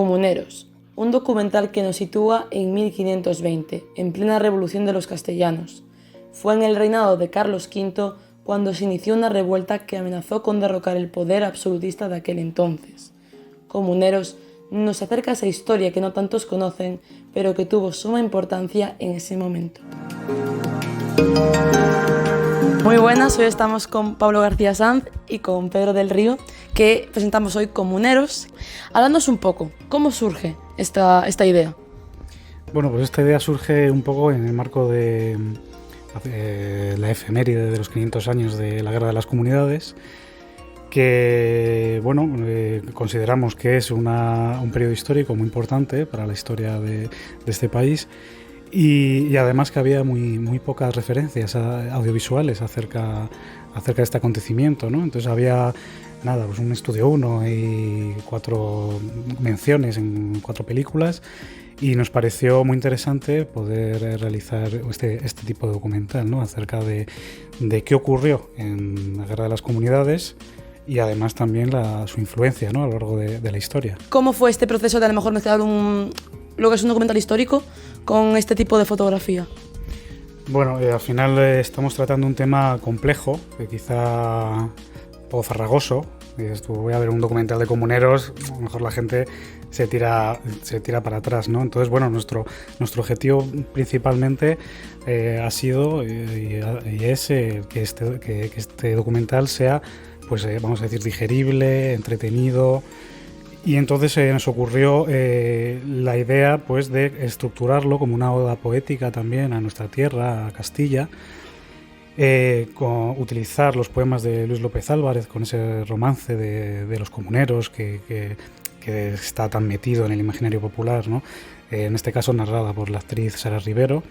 Comuneros, un documental que nos sitúa en 1520, en plena revolución de los castellanos. Fue en el reinado de Carlos V cuando se inició una revuelta que amenazó con derrocar el poder absolutista de aquel entonces. Comuneros nos acerca a esa historia que no tantos conocen, pero que tuvo suma importancia en ese momento. Muy buenas, hoy estamos con Pablo García Sanz y con Pedro del Río, que presentamos hoy Comuneros. Hablándonos un poco, ¿cómo surge esta idea? Bueno, pues esta idea surge un poco en el marco de la efeméride de los 500 años de la Guerra de las Comunidades, que consideramos que es un periodo histórico muy importante para la historia de este país. Y además que había muy pocas referencias audiovisuales acerca de este acontecimiento, ¿no? Entonces había pues un estudio 1 y 4 menciones en 4 películas, y nos pareció muy interesante poder realizar este tipo de documental, ¿no? Acerca de qué ocurrió en la Guerra de las Comunidades y además también su influencia, ¿no? A lo largo de la historia. ¿Cómo fue este proceso de a lo mejor mezclar lo que es un documental histórico con este tipo de fotografía? Bueno, al final estamos tratando un tema complejo, que quizá un poco farragoso. Voy a ver un documental de comuneros, a lo mejor la gente se tira para atrás, ¿no? Entonces, bueno, nuestro objetivo principalmente ha sido y es que este documental sea, pues vamos a decir, digerible, entretenido. Y entonces nos ocurrió la idea, pues, de estructurarlo como una oda poética también a nuestra tierra, a Castilla, utilizar los poemas de Luis López Álvarez con ese romance de los comuneros que está tan metido en el imaginario popular, ¿no? En este caso narrada por la actriz Sara Rivero.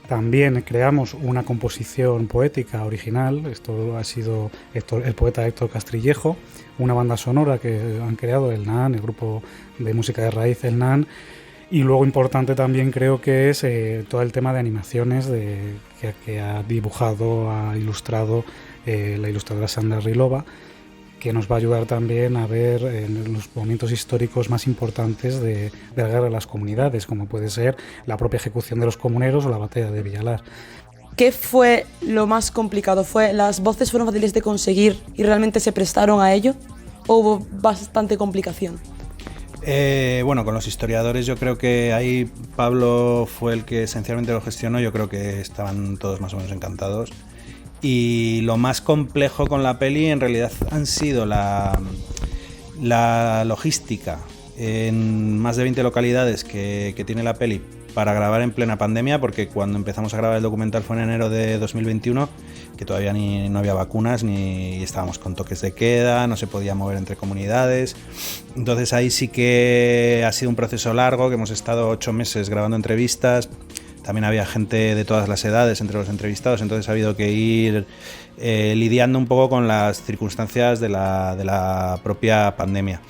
También creamos una composición poética original, esto ha sido el poeta Héctor Castrillejo, una banda sonora que han creado el NAN, el grupo de música de raíz, el NAN, y luego importante también creo que es todo el tema de animaciones que ha dibujado, ha ilustrado la ilustradora Sandra Rilova, que nos va a ayudar también a ver en los momentos históricos más importantes de la Guerra de las Comunidades, como puede ser la propia ejecución de los comuneros o la batalla de Villalar. ¿Qué fue lo más complicado? ¿Las voces fueron fáciles de conseguir y realmente se prestaron a ello? ¿O hubo bastante complicación? Con los historiadores yo creo que ahí Pablo fue el que esencialmente lo gestionó. Yo creo que estaban todos más o menos encantados. Y lo más complejo con la peli en realidad han sido la logística en más de 20 localidades que tiene la peli para grabar en plena pandemia, porque cuando empezamos a grabar el documental fue en enero de 2021, que todavía no había vacunas ni estábamos con toques de queda, no se podía mover entre comunidades. Entonces ahí sí que ha sido un proceso largo, que hemos estado 8 meses grabando entrevistas. También había gente de todas las edades entre los entrevistados, entonces ha habido que ir lidiando un poco con las circunstancias de la propia pandemia.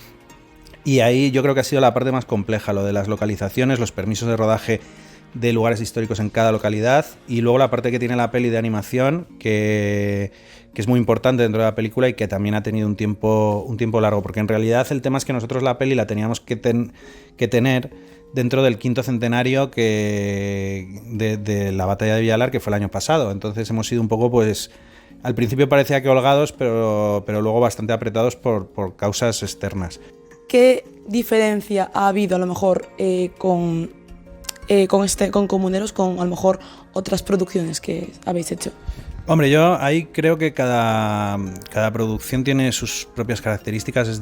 Y ahí yo creo que ha sido la parte más compleja, lo de las localizaciones, los permisos de rodaje de lugares históricos en cada localidad, y luego la parte que tiene la peli de animación, que es muy importante dentro de la película y que también ha tenido un tiempo largo, porque en realidad el tema es que nosotros la peli la teníamos que tener dentro del 5º centenario de la batalla de Villalar, que fue el año pasado. Entonces hemos sido un poco, pues, al principio parecía que holgados, pero luego bastante apretados por causas externas. ¿Qué diferencia ha habido a lo mejor con Comuneros, con a lo mejor otras producciones que habéis hecho? Hombre, yo ahí creo que cada producción tiene sus propias características,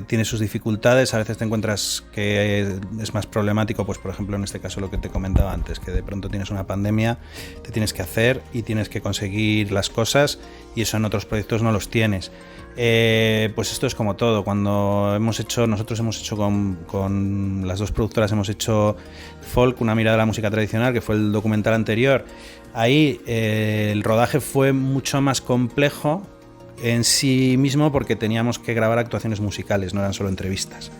tiene sus dificultades. A veces te encuentras que es más problemático, pues por ejemplo en este caso lo que te comentaba antes, que de pronto tienes una pandemia, te tienes que hacer y tienes que conseguir las cosas, y eso en otros proyectos no los tienes. Pues esto es como todo. Cuando nosotros hemos hecho con las 2 productoras, hemos hecho Folk, una mirada a la música tradicional, que fue el documental anterior. Ahí el rodaje fue mucho más complejo en sí mismo, porque teníamos que grabar actuaciones musicales, no eran solo entrevistas.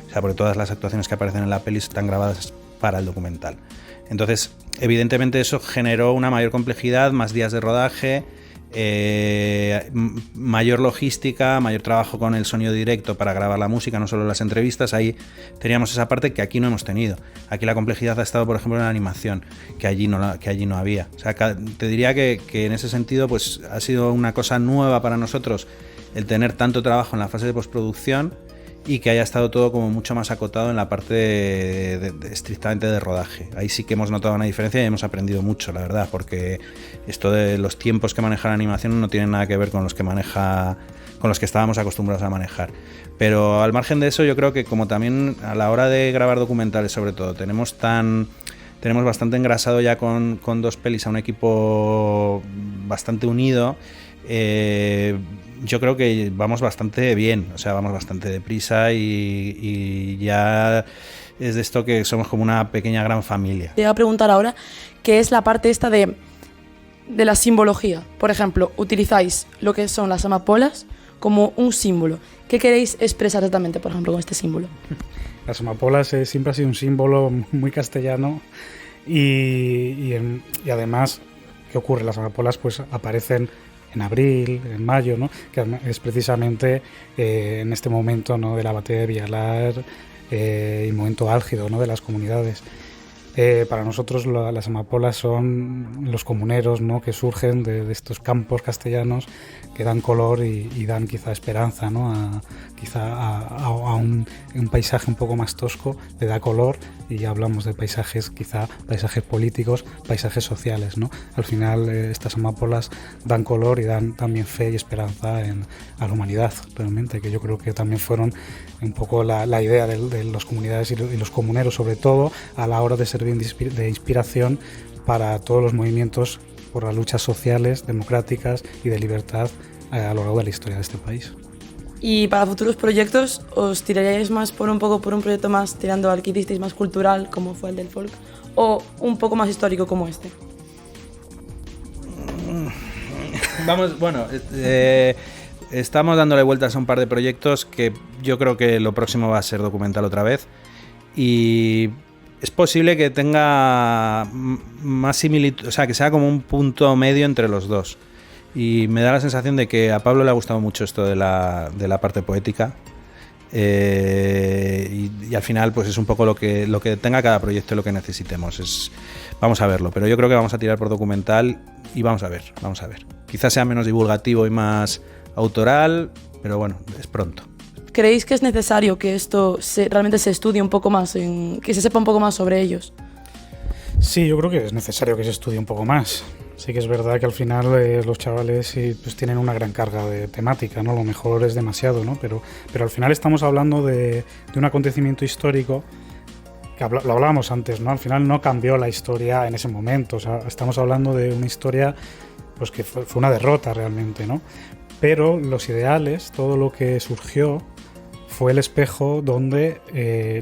O sea, porque todas las actuaciones que aparecen en la peli están grabadas para el documental. Entonces, evidentemente eso generó una mayor complejidad, más días de rodaje, mayor logística, mayor trabajo con el sonido directo para grabar la música, no solo las entrevistas. Ahí teníamos esa parte que aquí no hemos tenido. Aquí la complejidad ha estado, por ejemplo, en la animación, que allí no había. O sea, te diría que en ese sentido pues ha sido una cosa nueva para nosotros el tener tanto trabajo en la fase de postproducción y que haya estado todo como mucho más acotado en la parte estrictamente de rodaje. Ahí sí que hemos notado una diferencia y hemos aprendido mucho, la verdad, porque esto de los tiempos que maneja la animación no tiene nada que ver con los que estábamos acostumbrados a manejar. Pero al margen de eso, yo creo que como también a la hora de grabar documentales, sobre todo, tenemos bastante engrasado ya con 2 pelis a un equipo bastante unido. Yo creo que vamos bastante bien, o sea, vamos bastante deprisa y ya es de esto que somos como una pequeña gran familia. Te voy a preguntar ahora qué es la parte esta de la simbología. Por ejemplo, utilizáis lo que son las amapolas como un símbolo. ¿Qué queréis expresar exactamente, por ejemplo, con este símbolo? Las amapolas siempre ha sido un símbolo muy castellano y además, ¿qué ocurre? Las amapolas pues aparecen en abril, en mayo, ¿no? Que es precisamente en este momento, ¿no?, de la batalla de Villalar y momento álgido, ¿no?, de las comunidades. Para nosotros las amapolas son los comuneros, ¿no?, que surgen de estos campos castellanos que dan color y dan quizá esperanza, ¿no?, a un paisaje un poco más tosco, le da color, y ya hablamos de paisajes, quizá paisajes políticos, paisajes sociales, ¿no? Al final estas amapolas dan color y dan también fe y esperanza a la humanidad, realmente, que yo creo que también fueron un poco la idea de las comunidades y los comuneros, sobre todo a la hora de servir de inspiración para todos los movimientos por las luchas sociales, democráticas y de libertad a lo largo de la historia de este país. Y para futuros proyectos, ¿os tiraríais más por un proyecto más tirando al que hicisteis más cultural, como fue el del folk, o un poco más histórico como este? Estamos dándole vueltas a un par de proyectos que yo creo que lo próximo va a ser documental otra vez, y es posible que tenga más similitud, o sea, que sea como un punto medio entre los dos. Y me da la sensación de que a Pablo le ha gustado mucho esto de la parte poética, y al final pues es un poco lo que tenga cada proyecto y lo que necesitemos. Vamos a verlo, pero yo creo que vamos a tirar por documental y vamos a ver. Quizás sea menos divulgativo y más autoral, pero bueno, es pronto. ¿Creéis que es necesario que esto realmente se estudie un poco más, que se sepa un poco más sobre ellos? Sí, yo creo que es necesario que se estudie un poco más. Sí que es verdad que al final los chavales pues tienen una gran carga de temática, ¿no? A lo mejor es demasiado, ¿no? Pero al final estamos hablando de un acontecimiento histórico que lo hablábamos antes, ¿no? Al final no cambió la historia en ese momento, o sea, estamos hablando de una historia pues que fue una derrota realmente, ¿no? Pero los ideales, todo lo que surgió, fue el espejo donde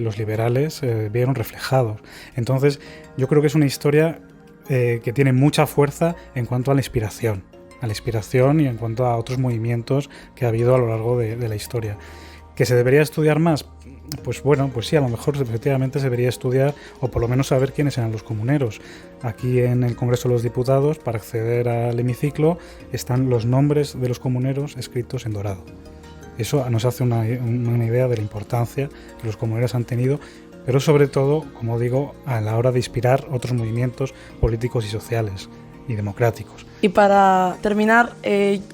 los liberales vieron reflejados. Entonces, yo creo que es una historia que tiene mucha fuerza en cuanto a la inspiración y en cuanto a otros movimientos que ha habido a lo largo de la historia. ¿Que se debería estudiar más? Pues bueno, pues sí, a lo mejor efectivamente se debería estudiar, o por lo menos saber quiénes eran los comuneros. Aquí en el Congreso de los Diputados, para acceder al hemiciclo, están los nombres de los comuneros escritos en dorado. Eso nos hace una idea de la importancia que los comuneros han tenido, pero sobre todo, como digo, a la hora de inspirar otros movimientos políticos y sociales y democráticos. Y para terminar,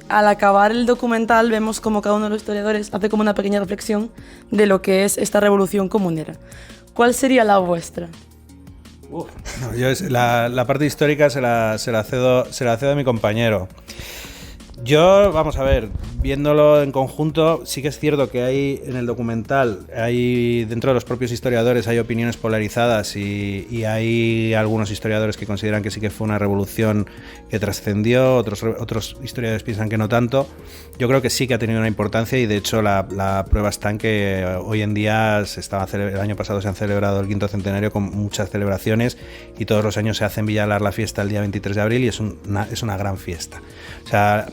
al acabar el documental vemos como cada uno de los historiadores hace como una pequeña reflexión de lo que es esta revolución comunera. ¿Cuál sería la vuestra? No, yo la parte histórica se la cedo a mi compañero. Yo, vamos a ver, viéndolo en conjunto, sí que es cierto que hay en el documental, dentro de los propios historiadores hay opiniones polarizadas y hay algunos historiadores que consideran que sí que fue una revolución que trascendió, otros historiadores piensan que no tanto. Yo creo que sí que ha tenido una importancia, y de hecho la prueba está en que hoy en día el año pasado se han celebrado el 5º centenario con muchas celebraciones, y todos los años se hace en Villalar la fiesta el día 23 de abril y es una gran fiesta. O sea,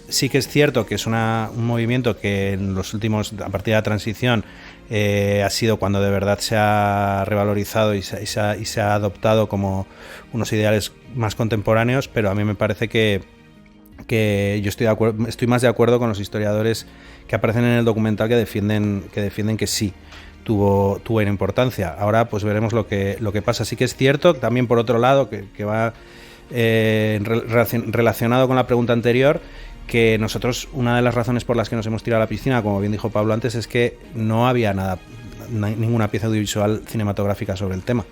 sí que es cierto que es un movimiento que en los últimos, a partir de la transición, ha sido cuando de verdad se ha revalorizado y se ha adoptado como unos ideales más contemporáneos, pero a mí me parece que que yo estoy más de acuerdo con los historiadores que aparecen en el documental que defienden que sí tuvo una importancia. Ahora pues veremos lo que pasa. Sí que es cierto, también por otro lado, que va relacionado con la pregunta anterior, que nosotros, una de las razones por las que nos hemos tirado a la piscina, como bien dijo Pablo antes, es que no había ninguna pieza audiovisual cinematográfica sobre el tema.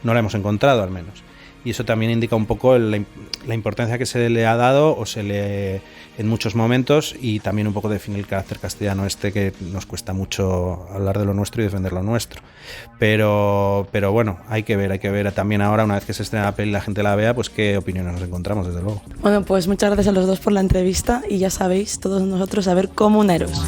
No la hemos encontrado, al menos. Y eso también indica un poco la importancia que se le ha dado en muchos momentos, y también un poco define el carácter castellano que nos cuesta mucho hablar de lo nuestro y defender lo nuestro. Pero bueno, hay que ver también ahora, una vez que se estrena la peli y la gente la vea, pues qué opiniones nos encontramos, desde luego. Bueno, pues muchas gracias a los dos por la entrevista, y ya sabéis, todos nosotros a ver Comuneros.